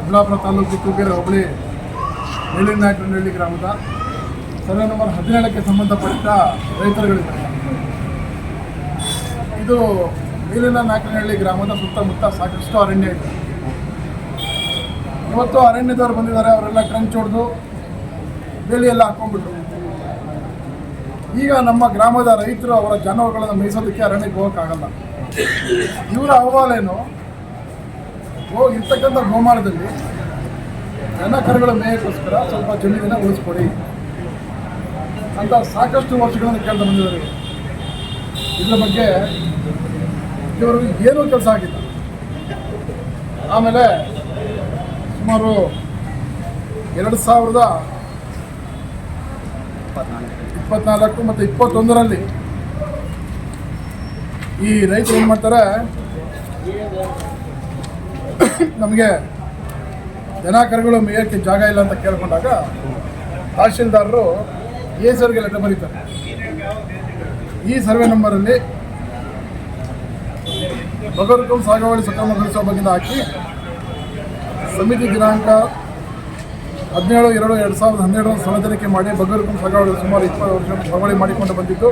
ದೊಡ್ಡಬಳ್ಳಾಪುರ ತಾಲೂಕು ತೂಗೇರೆ ಹೋಬಳಿ ಮೇಲಿನನಾಯಕನಹಳ್ಳಿ ಗ್ರಾಮದ survey number 17ಕ್ಕೆ ಸಂಬಂಧಪಟ್ಟ ರೈತರುಗಳಿದ್ದಾರೆ. ಇದು ಮೇಲಿನನಾಯಕನಹಳ್ಳಿ ಗ್ರಾಮದ ಸುತ್ತಮುತ್ತ ಸಾಕಷ್ಟು ಅರಣ್ಯ ಇದೆ. ಇವತ್ತು ಅರಣ್ಯದವರು ಬಂದಿದ್ದಾರೆ, ಅವರೆಲ್ಲ ಟ್ರಂಚ್ ಹೊಡೆದು ಬೇಲಿ ಎಲ್ಲ ಹಾಕೊಂಡ್ಬಿಟ್ರು. ಈಗ ನಮ್ಮ ಗ್ರಾಮದ ರೈತರು ಅವರ ಜಾನುವಾರುಗಳನ್ನು ಮೇಯಿಸೋದಕ್ಕೆ ಅರಣ್ಯಕ್ಕೆ ಹೋಗೋಕ್ಕಾಗಲ್ಲ. ಇವರ ಅಹವಾಲೇನು, ಇರ್ತಕ್ಕಂಥ ಗೋಮಾಳದಲ್ಲಿ ದನ ಕರುಗಳ ಮೇಯಕ್ಕೋಸ್ಕರ ಸ್ವಲ್ಪ ಜಮೀನನ್ನು ಉಳಿಸ್ಕೊಡಿ ಅಂತ ಸಾಕಷ್ಟು ವರ್ಷಗಳನ್ನು ಕೇಳ್ತಾ ಬಂದಿದ್ದಾರೆ. ಇದರ ಬಗ್ಗೆ ಇವರಿಗೆ ಏನೂ ಕೆಲಸ ಆಗಿಲ್ಲ. ಆಮೇಲೆ ಸುಮಾರು 2024 ಮತ್ತು 21ರಲ್ಲಿ ಈ ರೈತರು ಏನು ಮಾಡ್ತಾರೆ, ನಮಗೆ ದನ ಕರುಗಳು ಮೇಯಕ್ಕೆ ಜಾಗ ಇಲ್ಲ ಅಂತ ಕೇಳ್ಕೊಂಡಾಗ ತಹಶೀಲ್ದಾರರು ಸರ್ಗೆ ಲೆಟರ್ ಬರೀತಾರೆ. ಈ ಸರ್ವೆ ನಂಬರಲ್ಲಿ ಬಗರ್ಕಂ ಸಾಗುವಳಿ ಸಕ್ರಮಗೊಳಿಸುವ ಬಗ್ಗೆ ಹಾಕಿ ಸಮಿತಿ ದಿನಾಂಕ 17/2/2012 ಸ್ಥಳ ತನಿಖೆ ಮಾಡಿ ಬಗರ್ಕಂ ಸಾಗುವಳಿ ಸುಮಾರು 20 ವರ್ಷ ಸಾಗುವಳಿ ಮಾಡಿಕೊಂಡು ಬಂದಿದ್ದು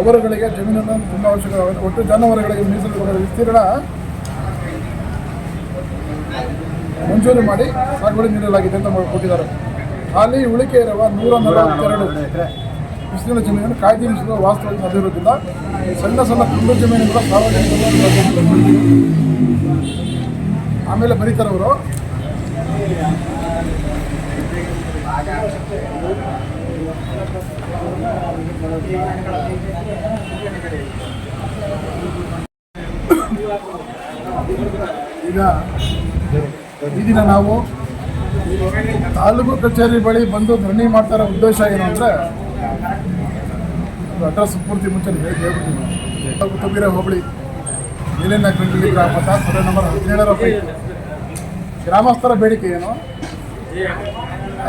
ಅವರುಗಳಿಗೆ ಜಮೀನನ್ನು ತುಂಬ ಅವಶ್ಯಕವಾಗಿದೆ. ಒಟ್ಟು ಜಾನುವಾರುಗಳಿಗೆ ಮೀಸಲು ವಿಸ್ತೀರ್ಣ ಮಂಜೂರು ಮಾಡಿ ಸಾಗುವಳಿ ನೀಡಲಾಗಿದೆ ಅಂತ ಕೊಟ್ಟಿದ್ದಾರೆ. ಖಾಲಿ ಉಳಿಕೆ ಇರುವ 142 ವಿಸ್ತೀರ್ಣ ಜಮೀನನ್ನು ಕಾಯ್ದಿರಿಸುವ ವಾಸ್ತವವಾಗಿ ಸಾಧ್ಯವಿರುವುದಿಲ್ಲ. ಸಣ್ಣ ತುಂಡು ಜಮೀನುಗಳ ಸಾರ್ವಜನಿಕ. ಆಮೇಲೆ ಬರೀತಾರವರು, ಈಗ ಈ ದಿನ ನಾವು ತಾಲೂಕು ಕಚೇರಿ ಬಳಿ ಬಂದು ಧರಣಿ ಮಾಡ್ತಾರೋ ಉದ್ದೇಶ ಏನು ಅಂದರೆ, ಅಡ್ರೆಸ್ ಪೂರ್ತಿ ಮುಂಚೆ ಹೇಳ್ಬಿಟ್ಟಿದ್ದೀವಿ. ತೂಗೇರೆ ಹೋಬಳಿ ಮೇಲಿನನಾಯಕನಹಳ್ಳಿ ಗ್ರಾಮದ ಸರ್ವೆ ನಂಬರ್ 17ರ ಪೈಕಿ ಗ್ರಾಮಸ್ಥರ ಬೇಡಿಕೆ ಏನು,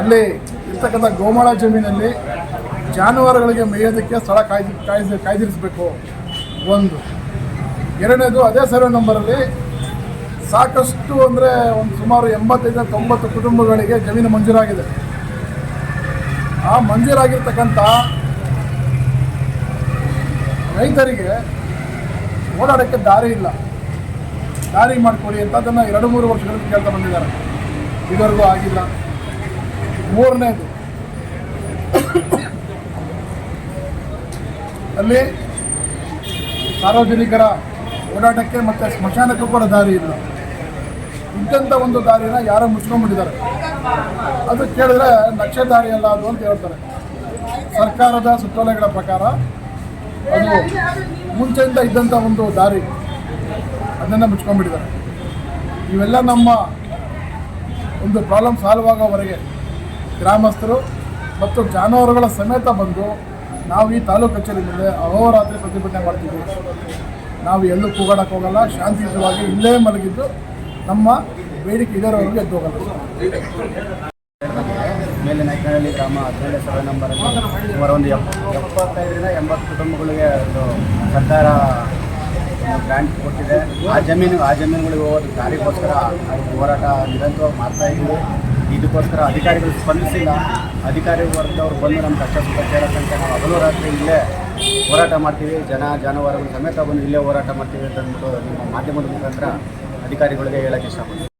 ಅಲ್ಲಿ ಇರ್ತಕ್ಕಂಥ ಗೋಮಾಳ ಜಮೀನಲ್ಲಿ ಜಾನುವಾರುಗಳಿಗೆ ಮೇಯೋದಕ್ಕೆ ಸ್ಥಳ ಕಾಯ್ದಿರಿಸಬೇಕು ಒಂದು. ಎರಡನೇದು, ಅದೇ ಸರ್ವೆ ನಂಬರಲ್ಲಿ ಸಾಕಷ್ಟು ಅಂದರೆ ಒಂದು ಸುಮಾರು 85-90 ಕುಟುಂಬಗಳಿಗೆ ಜಮೀನು ಮಂಜೂರಾಗಿದೆ. ಆ ಮಂಜೂರಾಗಿರ್ತಕ್ಕಂಥ ರೈತರಿಗೆ ಓಡಾಡೋಕ್ಕೆ ದಾರಿ ಇಲ್ಲ, ದಾರಿ ಮಾಡಿಕೊಡಿ ಅಂತ ಅದನ್ನು 2-3 ವರ್ಷಗಳಿಂದ ಕೇಳ್ತಾ ಬಂದಿದ್ದಾರೆ. ಇದುವರೆಗೂ ಆಗಿಲ್ಲ. ಮೂರನೇದು, ಅಲ್ಲಿ ಸಾರ್ವಜನಿಕರ ಓಡಾಟಕ್ಕೆ ಮತ್ತು ಸ್ಮಶಾನಕ್ಕೂ ಕೂಡ ದಾರಿ ಇಲ್ಲ. ಇಂಥ ಒಂದು ದಾರಿನ ಯಾರೋ ಮುಚ್ಕೊಂಡ್ಬಿಟ್ಟಿದ್ದಾರೆ. ಅದು ಕೇಳಿದ್ರೆ ನಕ್ಷೆ ದಾರಿ ಅಲ್ಲ ಅದು ಅಂತ ಹೇಳ್ತಾರೆ. ಸರ್ಕಾರದ ಸುತ್ತೋಲೆಗಳ ಪ್ರಕಾರ ಅದು ಮುಂಚೆಯಿಂದ ಇದ್ದಂಥ ಒಂದು ದಾರಿ, ಅದನ್ನು ಮುಚ್ಕೊಂಡ್ಬಿಟ್ಟಿದ್ದಾರೆ. ಇವೆಲ್ಲ ನಮ್ಮ ಒಂದು ಪ್ರಾಬ್ಲಮ್ ಸಾಲ್ವ್ ಆಗೋವರೆಗೆ ಗ್ರಾಮಸ್ಥರು ಮತ್ತು ಜಾನುವಾರುಗಳ ಸಮೇತ ಬಂದು ನಾವು ಈ ತಾಲೂಕು ಕಚೇರಿ ಮೇಲೆ ಅಹೋರಾತ್ರಿ ಪ್ರತಿಭಟನೆ ಮಾಡ್ತೀವಿ. ನಾವು ಎಲ್ಲೂ ಕೂಗಾಡಕ್ಕೆ ಹೋಗಲ್ಲ, ಶಾಂತಿಯುತವಾಗಿ ಇಲ್ಲೇ ಮಲಗಿದ್ದು ನಮ್ಮ ಬೇಡಿಕೆ ಇದರವರೆಗೂ ಎದ್ದು ಹೋಗಲ್ಲ. ಮೇಲಿನನಾಯಕನಹಳ್ಳಿ ಗ್ರಾಮ 17ನೇ ಸರ್ವೆ ನಂಬರಲ್ಲಿ ಸುಮಾರು ಒಂದು 75-80 ಕುಟುಂಬಗಳಿಗೆ ಒಂದು ಸರ್ಕಾರ ಗ್ರಾಂಟ್ ಕೊಟ್ಟಿದೆ. ಆ ಜಮೀನುಗಳಿಗೆ ಹೋಗೋದು ದಾರಿಗೋಸ್ಕರ ಹೋರಾಟ ನಿರಂತರವಾಗಿ ಮಾಡ್ತಾಯಿದ್ದೀವಿ. ಇದಕ್ಕೋಸ್ಕರ ಅಧಿಕಾರಿಗಳು ಸ್ಪಂದಿಸಿಲ್ಲ. ಅಧಿಕಾರಿ ವರ್ಗದವ್ರು ಬಂದು ನಮ್ಮ ಕಷ್ಟ ಸುಖ ಕೇಳೋಕ್ಕಂತ ನಾವು ಹಗಲು ರಾತ್ರಿ ಇಲ್ಲೇ ಹೋರಾಟ ಮಾಡ್ತೀವಿ. ಜಾನುವಾರುಗಳು ಸಮೇತ ಬಂದು ಇಲ್ಲೇ ಹೋರಾಟ ಮಾಡ್ತೀವಿ ಅಂತ ಅಂದ್ಬಿಟ್ಟು ನಿಮ್ಮ ಮಾಧ್ಯಮದ ಮುಖಾಂತರ ಅಧಿಕಾರಿಗಳಿಗೆ ಹೇಳೋಕ್ಕೆ ಇಷ್ಟಪಡ್ತೀನಿ.